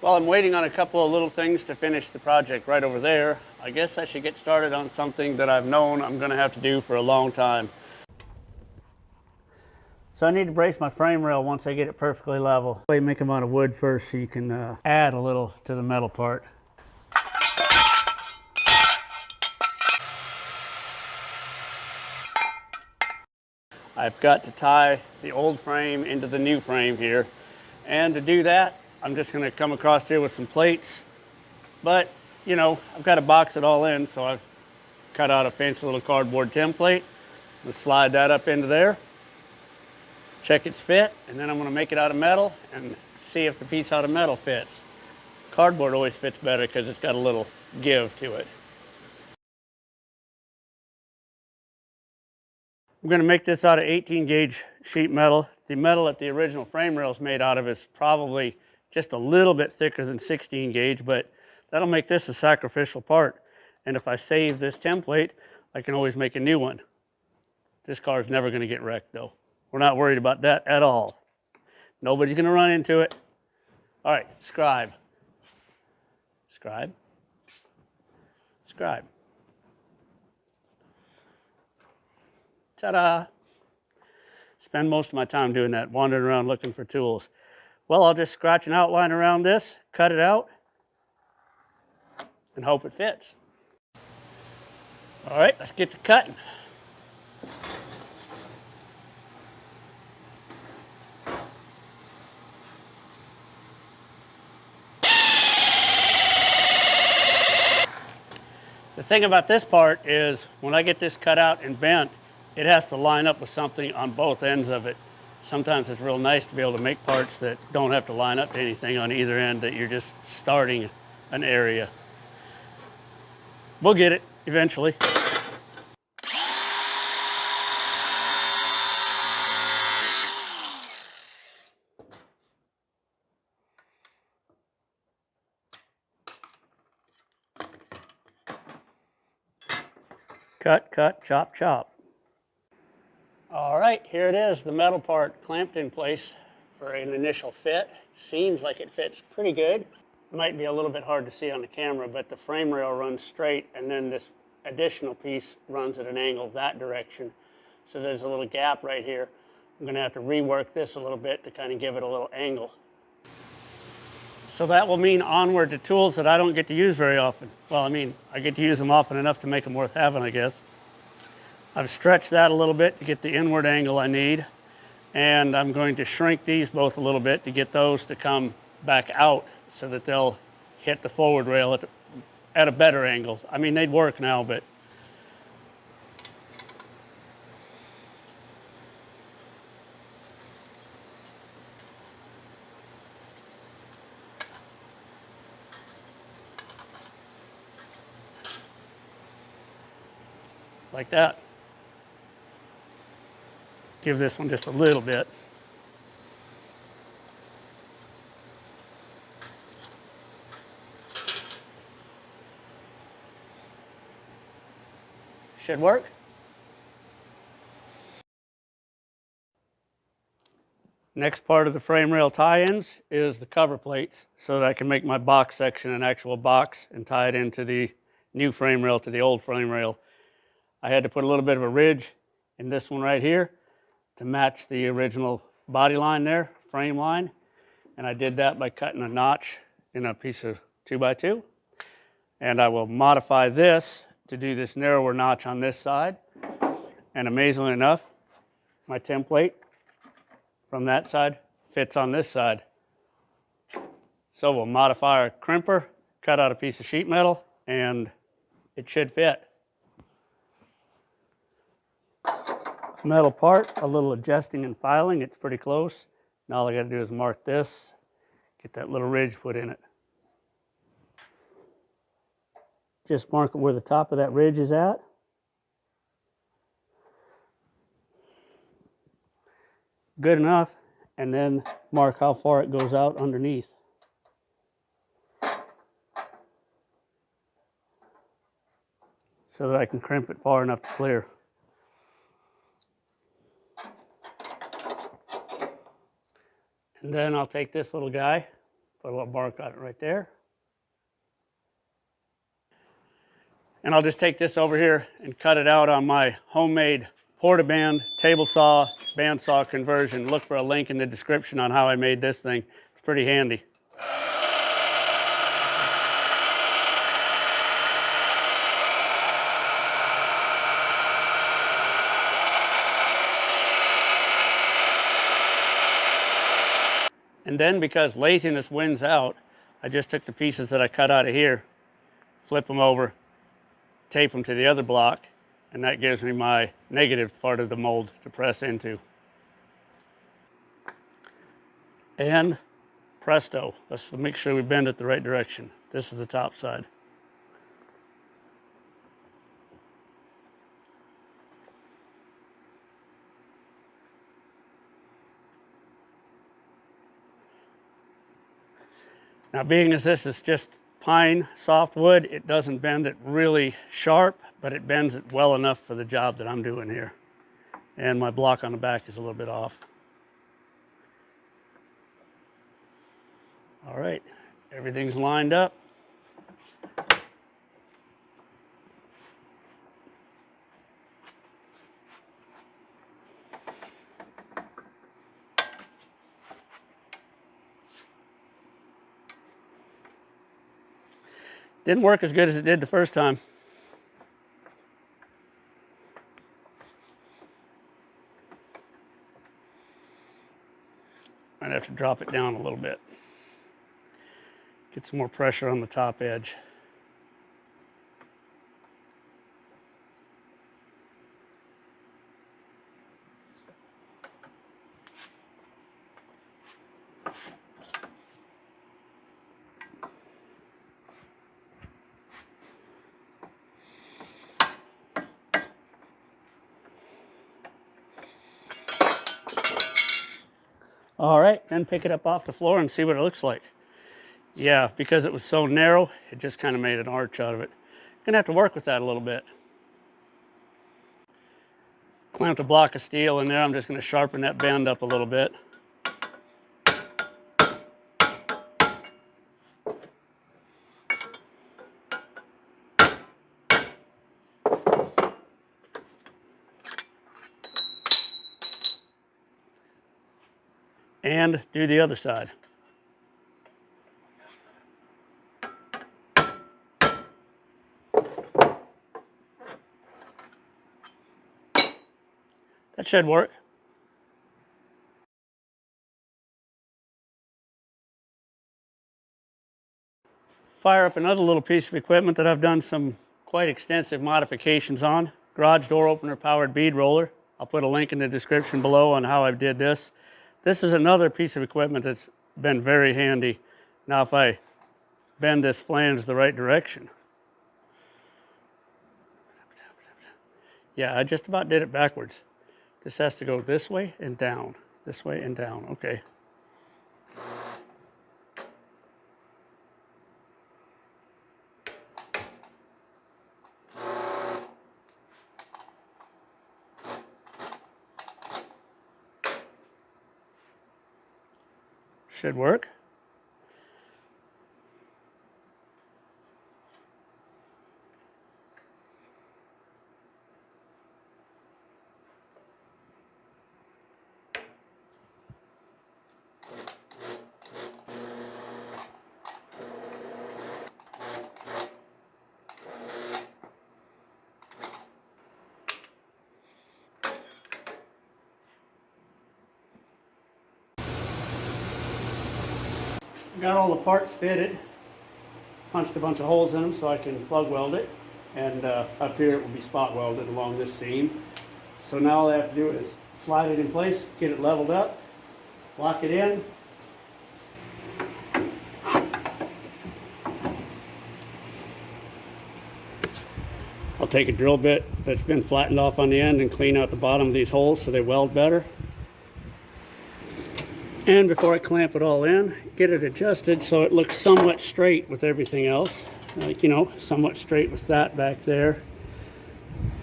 While I'm waiting on a couple of little things to finish the project right over there, I guess I should get started on something that I've known I'm going to have to do for a long time. So I need to brace my frame rail once I get it perfectly level. Make them out of wood first so you can add a little to the metal part. I've got to tie the old frame into the new frame here. And to do that, I'm just going to come across here with some plates. But, you know, I've got to box it all in, so I've cut out a fancy little cardboard template. I'm going to slide that up into there, check its fit, and then I'm going to make it out of metal and see if the piece out of metal fits. Cardboard always fits better because it's got a little give to it. I'm going to make this out of 18 gauge sheet metal. The metal that the original frame rail is made out of is probably just a little bit thicker than 16 gauge, but that'll make this a sacrificial part. And if I save this template, I can always make a new one. This car is never going to get wrecked though. We're not worried about that at all. Nobody's going to run into it. All right, scribe. Scribe. Scribe. Ta-da! Spend most of my time doing that, wandering around looking for tools. Well, I'll just scratch an outline around this, cut it out, and hope it fits. All right, let's get to cutting. The thing about this part is when I get this cut out and bent, it has to line up with something on both ends of it. Sometimes it's real nice to be able to make parts that don't have to line up to anything on either end, that you're just starting an area. We'll get it eventually. Cut, cut, chop, chop. All right, here it is, the metal part clamped in place for an initial fit. Seems like it fits pretty good. Might be a little bit hard to see on the camera, but the frame rail runs straight and then this additional piece runs at an angle that direction. So there's a little gap right here. I'm going to have to rework this a little bit to kind of give it a little angle. So that will mean onward to tools that I don't get to use very often. Well, I mean, I get to use them often enough to make them worth having, I guess. I've stretched that a little bit to get the inward angle I need, and I'm going to shrink these both a little bit to get those to come back out so that they'll hit the forward rail at a better angle. I mean, they'd work now, but like that. Give this one just a little bit. Should work. Next part of the frame rail tie-ins is the cover plates so that I can make my box section an actual box and tie it into the new frame rail to the old frame rail. I had to put a little bit of a ridge in this one right here to match the original body line there, frame line. And I did that by cutting a notch in a piece of 2x2. And I will modify this to do this narrower notch on this side. And amazingly enough, my template from that side fits on this side. So we'll modify our crimper, cut out a piece of sheet metal, and it should fit. Metal part, a little adjusting and filing, it's pretty close. Now all I got to do is mark this, get that little ridge put in it. Just mark it where the top of that ridge is at. Good enough, and then mark how far it goes out underneath. So that I can crimp it far enough to clear. And then I'll take this little guy Put a little bark on it right there. And I'll just take this over here and cut it out on my homemade portaband table saw bandsaw conversion. Look for a link in the description on how I made this thing. It's pretty handy. And then, because laziness wins out, I just took the pieces that I cut out of here, flip them over, tape them to the other block, and that gives me my negative part of the mold to press into. And presto, let's make sure we bend it the right direction. This is the top side. Now, being as this is just pine softwood, it doesn't bend it really sharp, but it bends it well enough for the job that I'm doing here. And my block on the back is a little bit off. All right, everything's lined up. Didn't work as good as it did the first time. Might have to drop it down a little bit. Get some more pressure on the top edge. All right, then pick it up off the floor and see what it looks like. Yeah, because it was so narrow, it just kind of made an arch out of it. Gonna have to work with that a little bit. Clamped a block of steel in there. I'm just gonna sharpen that bend up a little bit. And do the other side. That should work. Fire up another little piece of equipment that I've done some quite extensive modifications on. Garage door opener powered bead roller. I'll put a link in the description below on how I did this. This is another piece of equipment that's been very handy. Now if I bend this flange the right direction. Yeah, I just about did it backwards. This has to go this way and down, this way and down. Okay. Should work. Got all the parts fitted, punched a bunch of holes in them so I can plug weld it, and up here it will be spot welded along this seam. So now all I have to do is slide it in place, get it leveled up, lock it in. I'll take a drill bit that's been flattened off on the end and clean out the bottom of these holes so they weld better. And before I clamp it all in, get it adjusted so it looks somewhat straight with everything else. Like, you know, somewhat straight with that back there.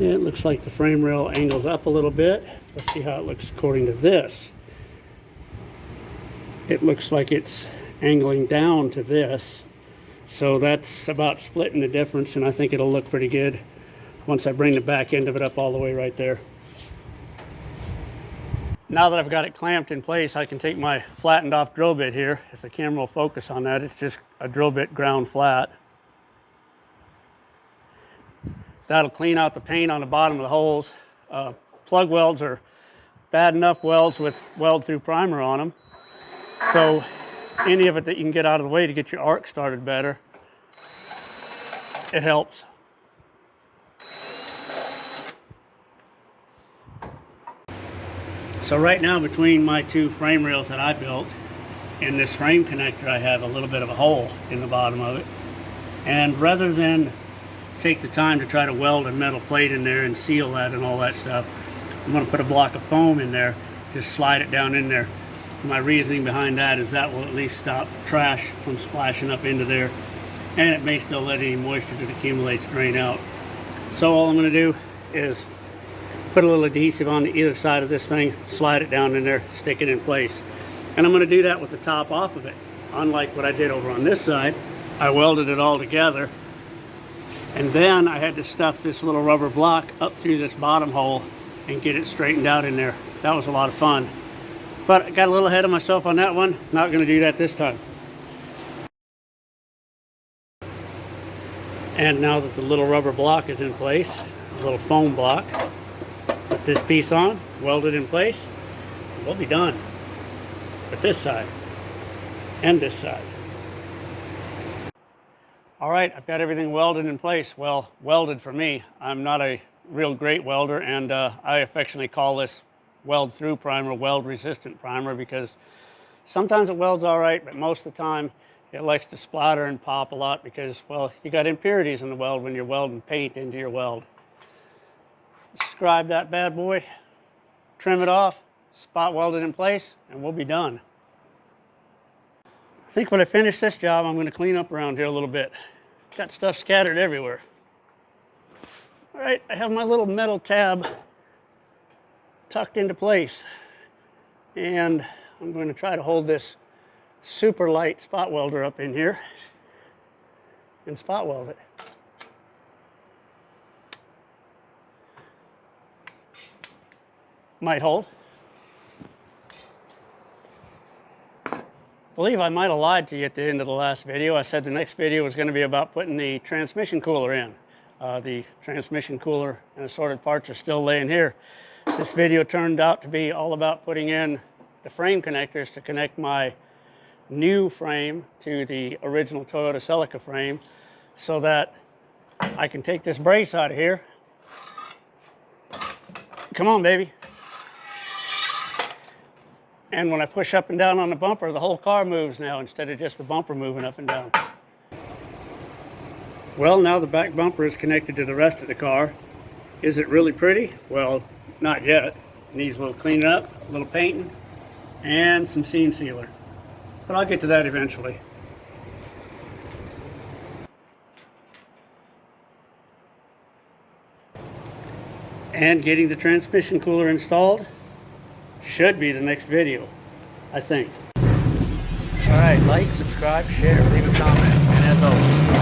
It looks like the frame rail angles up a little bit. Let's see how it looks according to this. It looks like it's angling down to this. So that's about splitting the difference, and I think it'll look pretty good once I bring the back end of it up all the way right there. Now that I've got it clamped in place, I can take my flattened off drill bit here. If the camera will focus on that, it's just a drill bit ground flat. That'll clean out the paint on the bottom of the holes. Plug welds are bad enough welds with weld through primer on them. So any of it that you can get out of the way to get your arc started better, it helps. So right now, between my two frame rails that I built and this frame connector, I have a little bit of a hole in the bottom of it. And rather than take the time to try to weld a metal plate in there and seal that and all that stuff, I'm going to put a block of foam in there, just slide it down in there. My reasoning behind that is that will at least stop trash from splashing up into there, and it may still let any moisture that accumulates drain out. So all I'm going to do is put a little adhesive on either side of this thing, slide it down in there, stick it in place. And I'm going to do that with the top off of it. Unlike what I did over on this side, I welded it all together, and then I had to stuff this little rubber block up through this bottom hole and get it straightened out in there. That was a lot of fun. But I got a little ahead of myself on that one. Not going to do that this time. And now that the little rubber block is in place, a little foam block, put this piece on, weld it in place, we'll be done with this side and this side. All right, I've got everything welded in place. Well, welded for me. I'm not a real great welder, and I affectionately call this weld through primer, weld resistant primer, because sometimes it welds all right, but most of the time it likes to splatter and pop a lot because, well, you got impurities in the weld when you're welding paint into your weld. Scribe that bad boy, trim it off, spot weld it in place, and we'll be done. I think when I finish this job, I'm going to clean up around here a little bit. Got stuff scattered everywhere. All right, I have my little metal tab tucked into place, and I'm going to try to hold this super light spot welder up in here and spot weld it. Might hold. I believe I might have lied to you at the end of the last video. I said the next video was going to be about putting the transmission cooler in. The transmission cooler and assorted parts are still laying here. This video turned out to be all about putting in the frame connectors to connect my new frame to the original Toyota Celica frame, so that I can take this brace out of here. Come on, baby. And when I push up and down on the bumper, the whole car moves now instead of just the bumper moving up and down. Well, now the back bumper is connected to the rest of the car. Is it really pretty? Well, not yet. It needs a little cleaning up, a little painting, and some seam sealer. But I'll get to that eventually. And getting the transmission cooler installed should be the next video, I think. All right, like, subscribe, share, leave a comment, and as always,